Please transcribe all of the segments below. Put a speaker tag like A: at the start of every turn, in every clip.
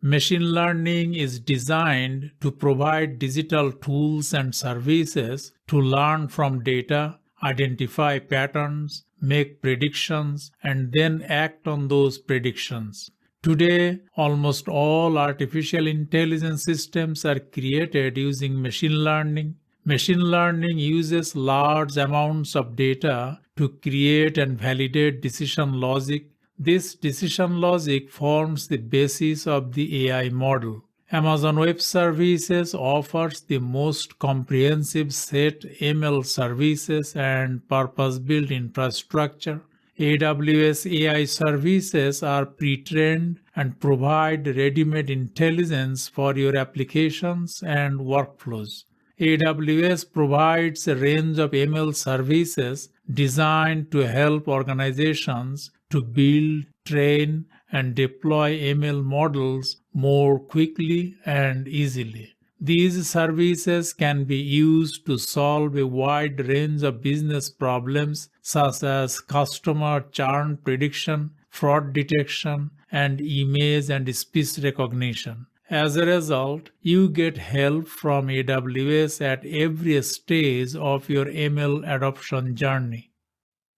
A: Machine learning is designed to provide digital tools and services to learn from data, identify patterns, make predictions, and then act on those predictions. Today, almost all artificial intelligence systems are created using machine learning. Machine learning uses large amounts of data to create and validate decision logic. This decision logic forms the basis of the AI model. Amazon Web Services offers the most comprehensive set ML services and purpose-built infrastructure. AWS AI services are pre-trained and provide ready-made intelligence for your applications and workflows. AWS provides a range of ML services designed to help organizations to build, train, and deploy ML models more quickly and easily. These services can be used to solve a wide range of business problems such as customer churn prediction, fraud detection, and image and speech recognition. As a result, you get help from AWS at every stage of your ML adoption journey.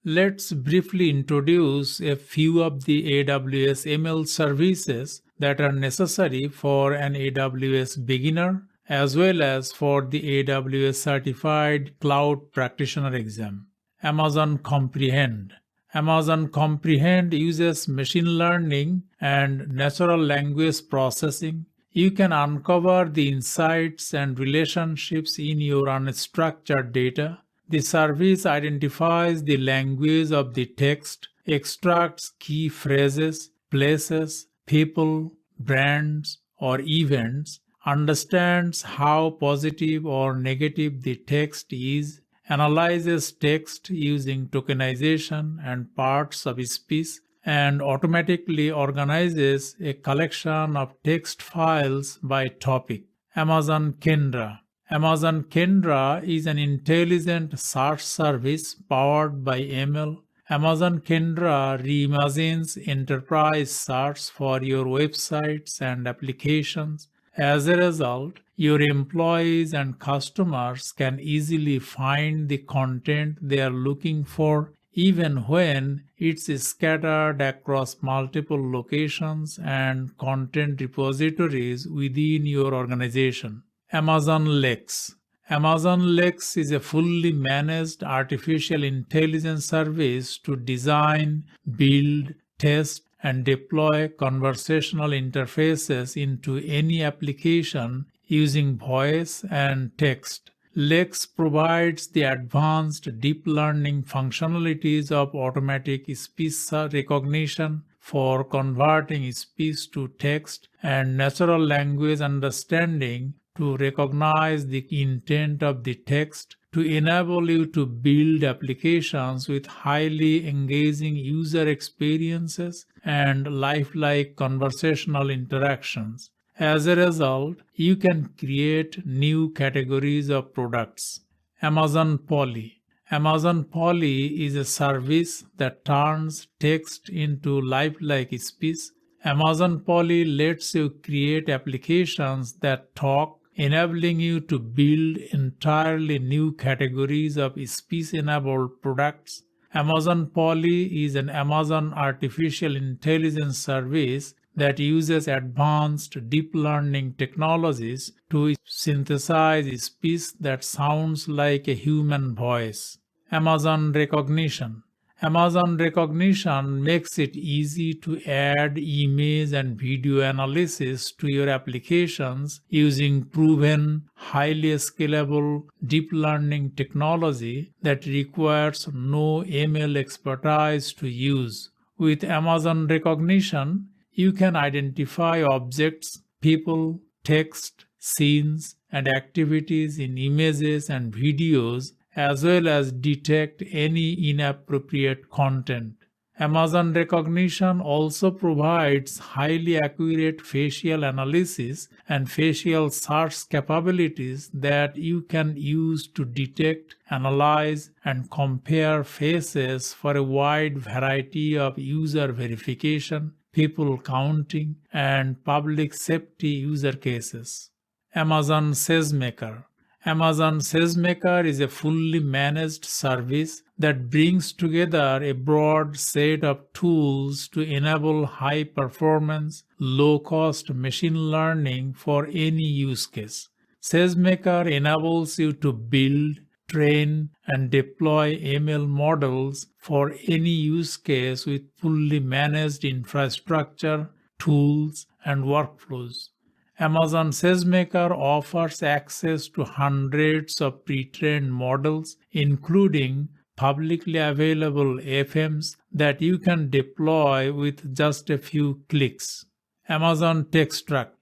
A: Let's briefly introduce a few of the AWS ML services that are necessary for an AWS beginner as well as for the AWS Certified Cloud Practitioner exam. Amazon Comprehend. Amazon Comprehend uses machine learning and natural language processing. You can uncover the insights and relationships in your unstructured data. The service identifies the language of the text, extracts key phrases, places, people, brands, or events, understands how positive or negative the text is, analyzes text using tokenization and parts of speech, and automatically organizes a collection of text files by topic. Amazon Kendra. Amazon Kendra is an intelligent search service powered by ML. Amazon Kendra reimagines enterprise search for your websites and applications. As a result, your employees and customers can easily find the content they are looking for even when it's scattered across multiple locations and content repositories within your organization. Amazon Lex. Amazon Lex is a fully managed artificial intelligence service to design, build, test, and deploy conversational interfaces into any application using voice and text. Lex provides the advanced deep learning functionalities of automatic speech recognition for converting speech to text and natural language understanding to recognize the intent of the text to enable you to build applications with highly engaging user experiences and lifelike conversational interactions. As a result, you can create new categories of products. Amazon Polly. Amazon Polly is a service that turns text into lifelike speech. Amazon Polly lets you create applications that talk, enabling you to build entirely new categories of speech-enabled products. Amazon Polly is an Amazon artificial intelligence service that uses advanced deep learning technologies to synthesize speech that sounds like a human voice. Amazon Recognition. Amazon Recognition makes it easy to add image and video analysis to your applications using proven, highly scalable deep learning technology that requires no ML expertise to use. With Amazon Recognition, you can identify objects, people, text, scenes, and activities in images and videos, as well as detect any inappropriate content. Amazon Recognition also provides highly accurate facial analysis and facial search capabilities that you can use to detect, analyze, and compare faces for a wide variety of user verification, people counting, and public safety use cases. Amazon SageMaker. Amazon SageMaker is a fully managed service that brings together a broad set of tools to enable high-performance, low-cost machine learning for any use case. SageMaker enables you to build, train, and deploy ML models for any use case with fully managed infrastructure, tools, and workflows. Amazon SageMaker offers access to hundreds of pre-trained models, including publicly available FMs that you can deploy with just a few clicks. Amazon Textract.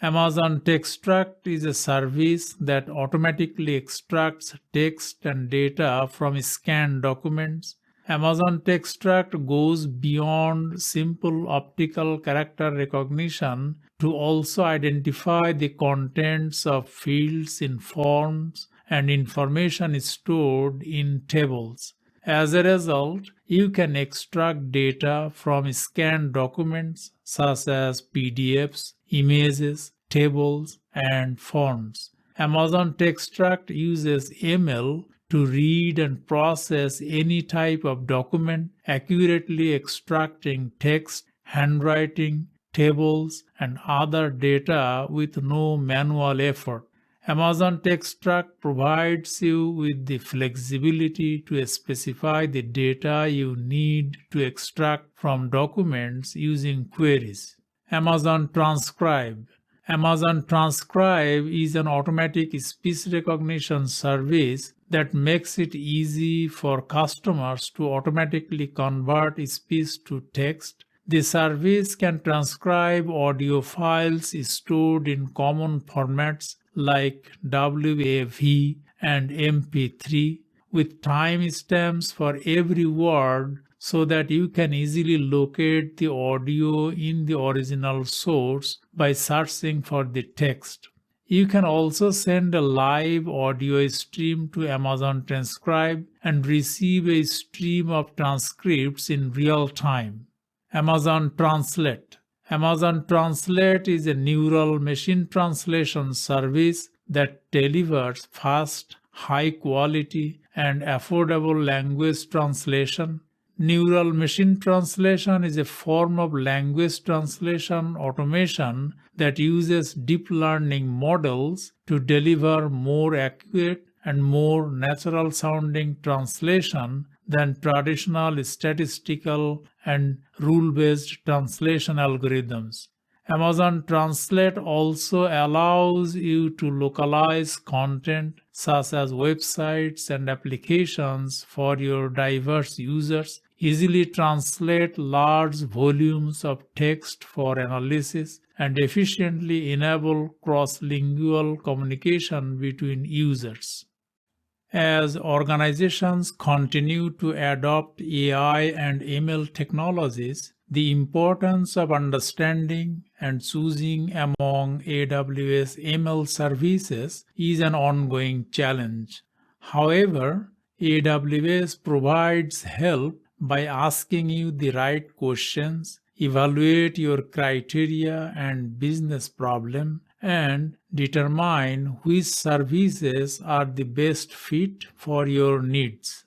A: Amazon Textract is a service that automatically extracts text and data from scanned documents. Amazon Textract goes beyond simple optical character recognition to also identify the contents of fields in forms and information stored in tables. As a result, you can extract data from scanned documents such as PDFs, images, tables, and forms. Amazon Textract uses ML to read and process any type of document, accurately extracting text, handwriting, tables, and other data with no manual effort. Amazon Textract provides you with the flexibility to specify the data you need to extract from documents using queries. Amazon Transcribe. Amazon Transcribe is an automatic speech recognition service that makes it easy for customers to automatically convert speech to text. The service can transcribe audio files stored in common formats like WAV and MP3 with timestamps for every word so that you can easily locate the audio in the original source by searching for the text. You can also send a live audio stream to Amazon Transcribe and receive a stream of transcripts in real time. Amazon Translate. Amazon Translate is a neural machine translation service that delivers fast, high-quality, and affordable language translation. Neural machine translation is a form of language translation automation that uses deep learning models to deliver more accurate and more natural-sounding translation than traditional statistical and rule-based translation algorithms. Amazon Translate also allows you to localize content such as websites and applications for your diverse users, easily translate large volumes of text for analysis, and efficiently enable cross-lingual communication between users. As organizations continue to adopt AI and ML technologies, the importance of understanding and choosing among AWS ML services is an ongoing challenge. However, AWS provides help by asking you the right questions, evaluate your criteria and business problem, and determine which services are the best fit for your needs.